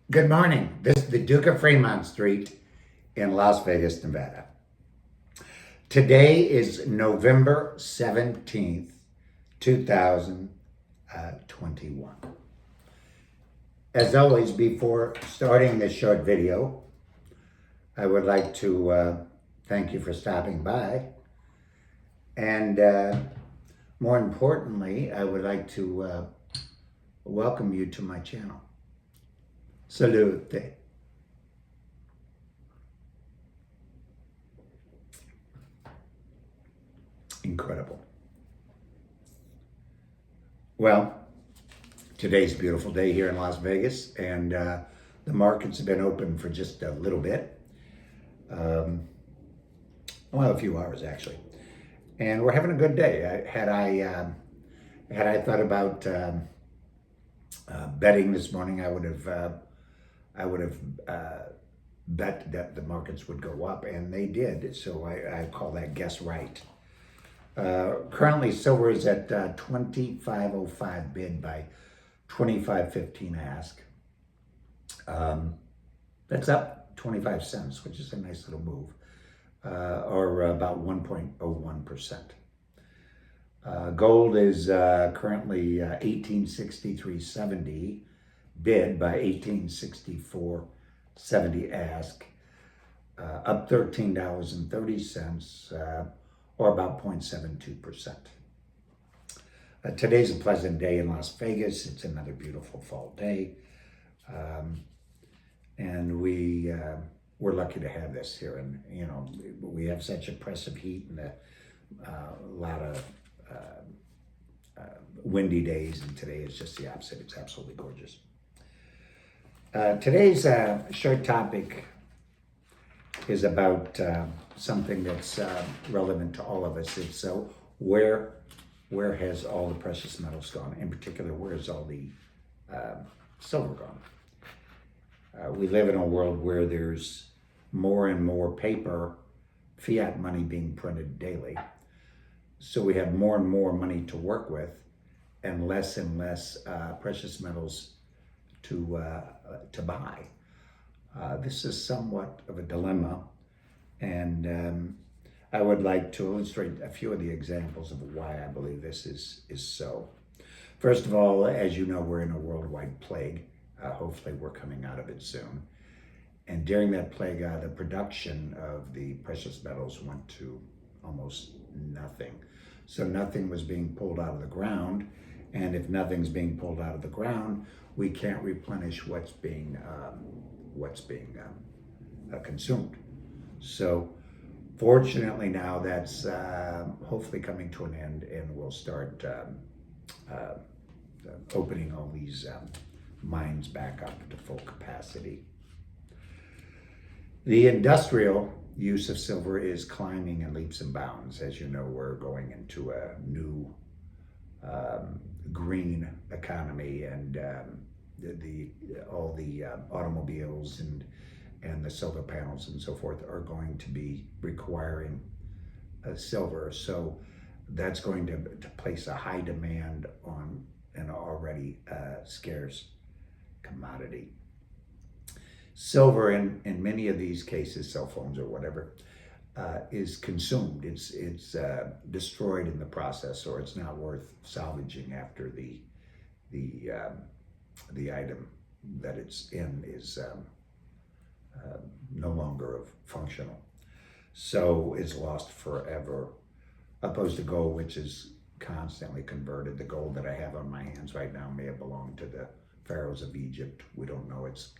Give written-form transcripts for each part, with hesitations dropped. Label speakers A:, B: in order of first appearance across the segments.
A: Good morning. This is the Duke of Fremont Street in Las Vegas, Nevada. Today is November 17th, 2021. As always, before starting this short video, I would like to thank you for stopping by. And more importantly, I would like to welcome you to my channel. Salute. Incredible. Well, today's a beautiful day here in Las Vegas, and the markets have been open for just a little bit. Well, a few hours actually. And we're having a good day. Had I thought about betting this morning, I would have bet that the markets would go up, and they did. So I call that guess right. Currently, silver is at 25.05 bid by 25.15 ask. That's up 25 cents, which is a nice little move, or about 1.01%. Gold is currently 1863.70 bid by 1864.70 ask, up $13.30, or about 0.72%. Today's a pleasant day in Las Vegas. It's another beautiful fall day, and we're lucky to have this here. And we have such oppressive heat and a lot of windy days, and today is just the opposite. It's absolutely gorgeous. Today's short topic is about something that's relevant to all of us. It's where has all the precious metals gone? In particular, where has all the silver gone? We live in a world where there's more and more paper, fiat money being printed daily. So we have more and more money to work with, and less precious metals to buy. This is somewhat of a dilemma, and I would like to illustrate a few of the examples of why I believe this is so. First of all, as you know, we're in a worldwide plague. Hopefully we're coming out of it soon. And during that plague, the production of the precious metals went to almost nothing. So nothing was being pulled out of the ground, and if nothing's being pulled out of the ground, we can't replenish what's being consumed. So fortunately now that's hopefully coming to an end, and we'll start opening all these mines back up to full capacity. The industrial use of silver is climbing in leaps and bounds. As you know, we're going into a new green economy, and all the automobiles and the solar panels and so forth are going to be requiring silver. So that's going to place a high demand on an already scarce commodity. Silver in many of these cases, cell phones or whatever, is consumed. It's destroyed in the process, or it's not worth salvaging after the item that it's in is no longer functional. So it's lost forever, opposed to gold, which is constantly converted. The gold that I have on my hands right now may have belonged to the pharaohs of Egypt. We don't know. It's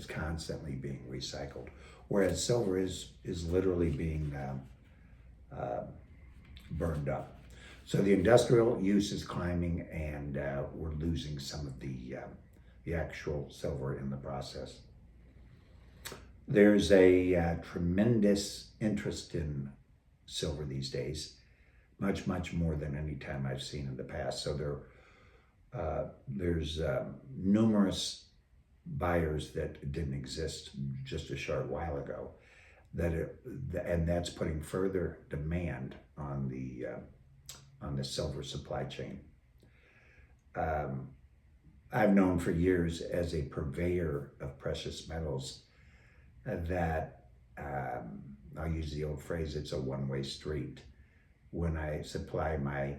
A: constantly being recycled, whereas silver is literally being burned up. So the industrial use is climbing, and we're losing some of the actual silver in the process. There's a tremendous interest in silver these days, much more than any time I've seen in the past. So there's numerous buyers that didn't exist just a short while ago, and that's putting further demand on the silver supply chain. I've known for years as a purveyor of precious metals that I'll use the old phrase, it's a one-way street. When I supply my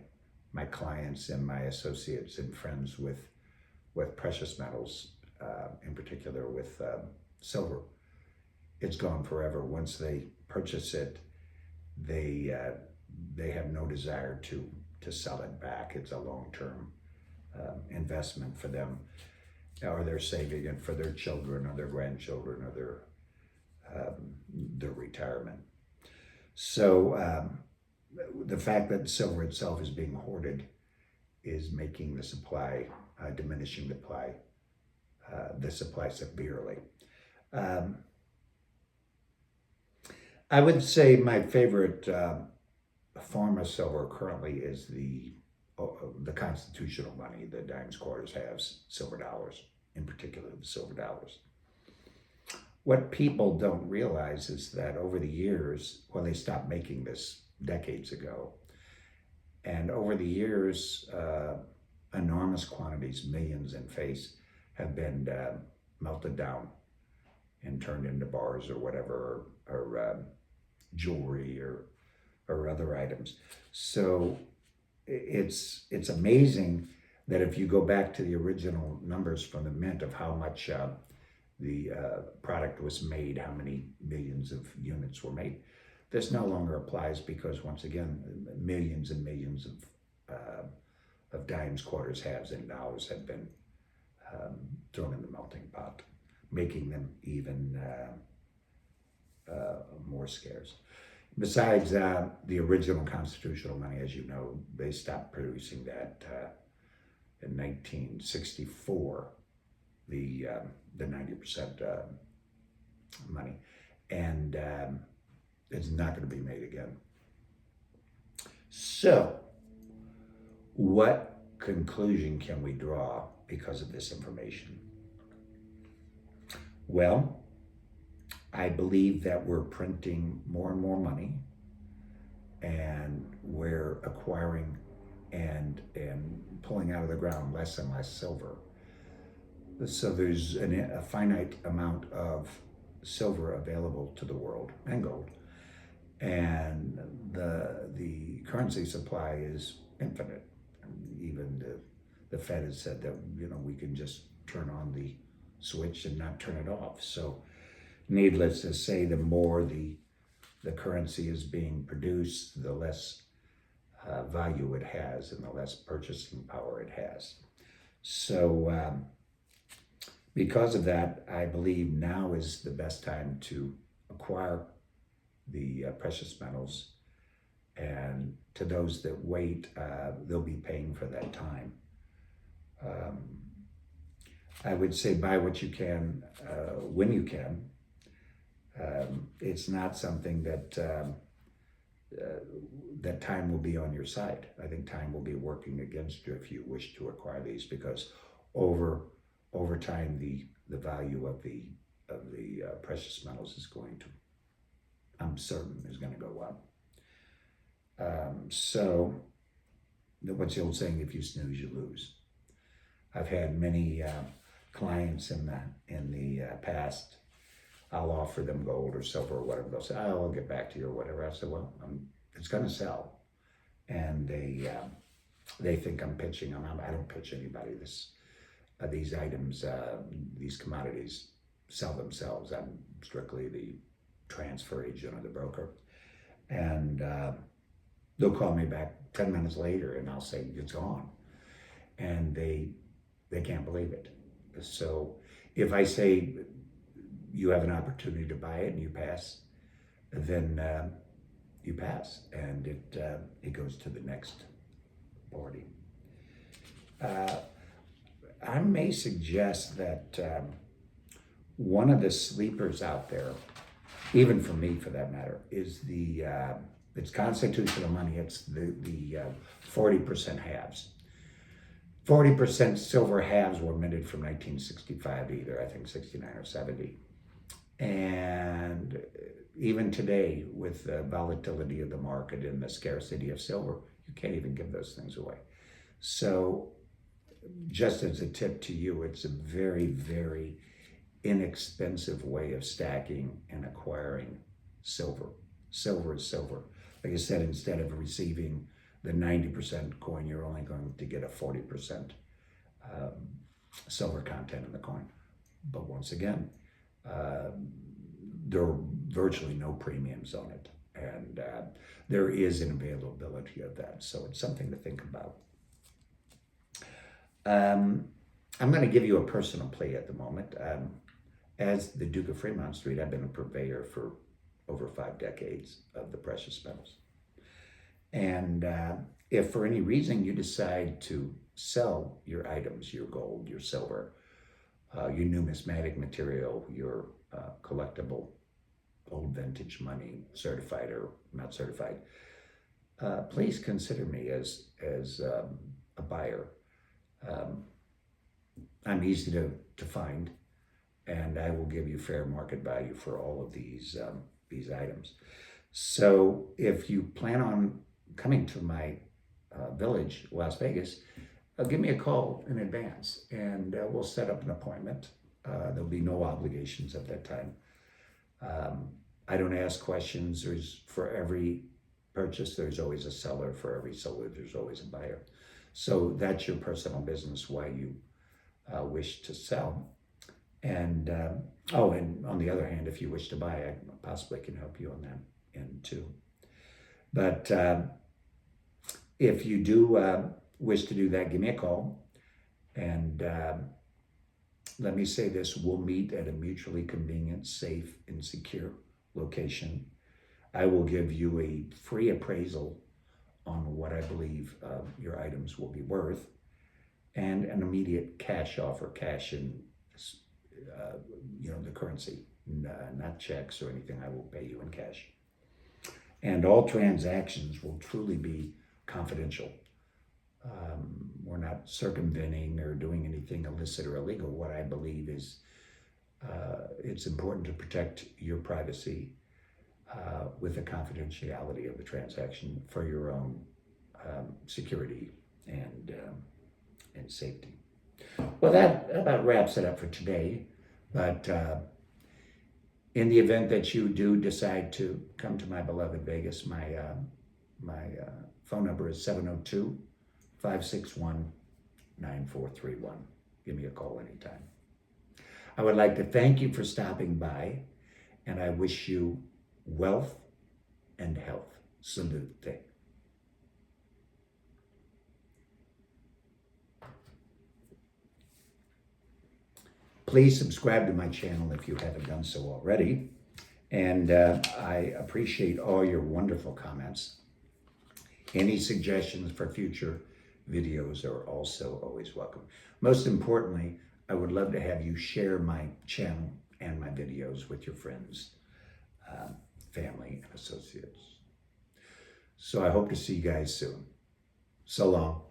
A: clients and my associates and friends with precious metals, in particular with silver, it's gone forever. Once they purchase it, they have no desire to sell it back. It's a long-term investment for them, or they're saving it for their children or their grandchildren or their retirement. So the fact that silver itself is being hoarded is making the supply, diminishing the supply severely. I would say my favorite form of silver currently is the constitutional money, the dimes, quarters, halves, silver dollars, in particular the silver dollars. What people don't realize is that over the years, well, they stopped making this decades ago, and over the years, enormous quantities, millions in face, have been melted down and turned into bars or whatever, or jewelry or other items. So it's amazing that if you go back to the original numbers from the mint of how much the product was made, how many millions of units were made, this no longer applies because, once again, millions and millions of dimes, quarters, halves, and dollars have been thrown in the melting pot, making them even more scarce. Besides the original constitutional money, as you know, they stopped producing that in 1964, the 90% money, and it's not going to be made again. So, what conclusion can we draw because of this information? Well, I believe that we're printing more and more money, and we're acquiring and pulling out of the ground less and less silver. So there's a finite amount of silver available to the world, and gold, and the currency supply is infinite. Even the Fed has said that we can just turn on the switch and not turn it off. So needless to say, the more the currency is being produced, the less value it has and the less purchasing power it has. So because of that, I believe now is the best time to acquire the precious metals. And to those that wait, they'll be paying for that time. I would say buy what you can when you can. It's not something that that time will be on your side. I think time will be working against you if you wish to acquire these, because over time the value of the precious metals is going to, I'm certain, is going to go up. So what's the old saying? If you snooze, you lose. I've had many clients in the past. I'll offer them gold or silver or whatever. They'll say, "Oh, I'll get back to you," or whatever. I said, "Well, it's going to sell," and they think I'm pitching them. I don't pitch anybody. These items, these commodities sell themselves. I'm strictly the transfer agent or the broker, and they'll call me back 10 minutes later, and I'll say it's gone, and they can't believe it. So if I say you have an opportunity to buy it and you pass, then you pass, and it goes to the next party. I may suggest that one of the sleepers out there, even for me for that matter, is it's constitutional money. It's the 40% halves. 40% silver halves were minted from 1965 to either, I think, 69 or 70. And even today, with the volatility of the market and the scarcity of silver, you can't even give those things away. So just as a tip to you, it's a very, very inexpensive way of stacking and acquiring silver. Silver is silver. Like I said, instead of receiving the 90% coin, you're only going to get a 40% silver content in the coin. But once again, there are virtually no premiums on it. And there is an availability of that. So it's something to think about. I'm going to give you a personal play at the moment. As the Duke of Fremont Street, I've been a purveyor for over 5 decades of the precious metals. And if for any reason you decide to sell your items, your gold, your silver, your numismatic material, your collectible old vintage money, certified or not certified, please consider me as a buyer. I'm easy to find, and I will give you fair market value for all of these items. So if you plan on coming to my village, Las Vegas, give me a call in advance, and we'll set up an appointment. There'll be no obligations at that time. I don't ask questions. For every purchase, there's always a seller. For every seller, there's always a buyer. So that's your personal business, why you wish to sell. And and on the other hand, if you wish to buy, I possibly can help you on that end too. But if you do wish to do that, give me a call. And let me say this, we'll meet at a mutually convenient, safe, and secure location. I will give you a free appraisal on what I believe your items will be worth, and an immediate cash offer, cash in the currency, not checks or anything. I will pay you in cash. And all transactions will truly be confidential. We're not circumventing or doing anything illicit or illegal. What I believe is it's important to protect your privacy with the confidentiality of the transaction for your own security and safety. Well, that about wraps it up for today. But in the event that you do decide to come to my beloved Vegas, my phone number is 702-561-9431. Give me a call anytime. I would like to thank you for stopping by, and I wish you wealth and health. Salute. Please subscribe to my channel if you haven't done so already. And I appreciate all your wonderful comments. Any suggestions for future videos are also always welcome. Most importantly, I would love to have you share my channel and my videos with your friends, family, and associates. So I hope to see you guys soon. So long.